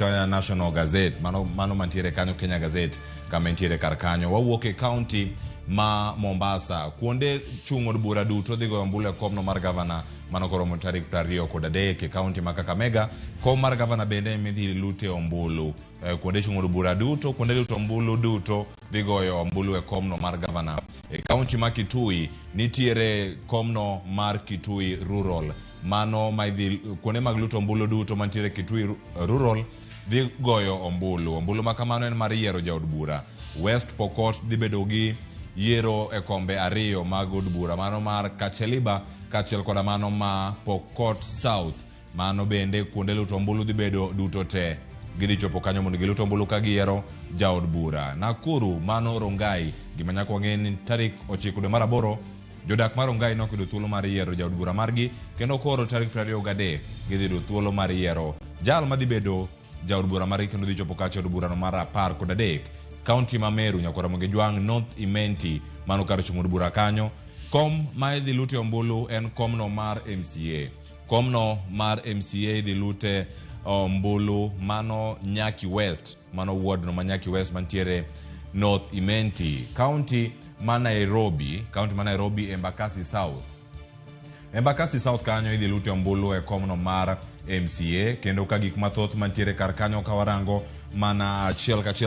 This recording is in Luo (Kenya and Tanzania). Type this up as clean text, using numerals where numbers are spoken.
National Gazette, mano mantiere kanyo Kenya Gazette, kama entiere kar kanyo. Wawuok e county ma Mombasa, kuonde chung' od bura duto dhi goyo ombulu e komno mar gavana mano koromo tarik 23 e county ma Kakamega. Kom mar gavana bende midhi lute ombulu kuonde chung' od bura duto, kuonde luto ombulu duto dhi goyo ombulu e komno mar gavana. E county ma Kitui nitiere komno mar Kitui Rural, mano maidhi kuonde mag luto ombulu duto mantiere Kitui Rural dhi goyo ombulu ma kamano en mar yiero jaod bura. West Pokot dhi bedo gi yiero e kombe ariyo mag od bura, mano mar Kacheliba kachiel koda mano ma Pokot South. Mano bende kuonde luto ombulu dhi bedo duto te gidhi chopo kanyo mondo giluto ombulu ka giyiero jaod bura. Nakuru, mano Rongai, gima nyaka wang'e ni tarik 9 dwe mar 8 jodak mar Rongai nokyudo thuolo mar yiero jaod bura margi, kendo koro tarik 23 gidhi yudo thuolo mar yiero jal madhi bedo jaod bura margi, kendo dhi chopo kacho od bura no mar 13. County ma Meru, Nyakwara Jwang, North Imenti, mano kar chung' od bura kanyo. Kom ma idhi lute ombulu en komno mar MCA. Komno mar MCA idhi lute ombulu mano Nyaki West, mano ward no ma Nyaki West mantiere North Imenti. County ma Nairobi, Embakasi South. Embakasi South kanyo idhi lute ombulu e komno mar MCA, kendo ka gik mathoth mantiere kar kanyo kawarango mana achiel kachiel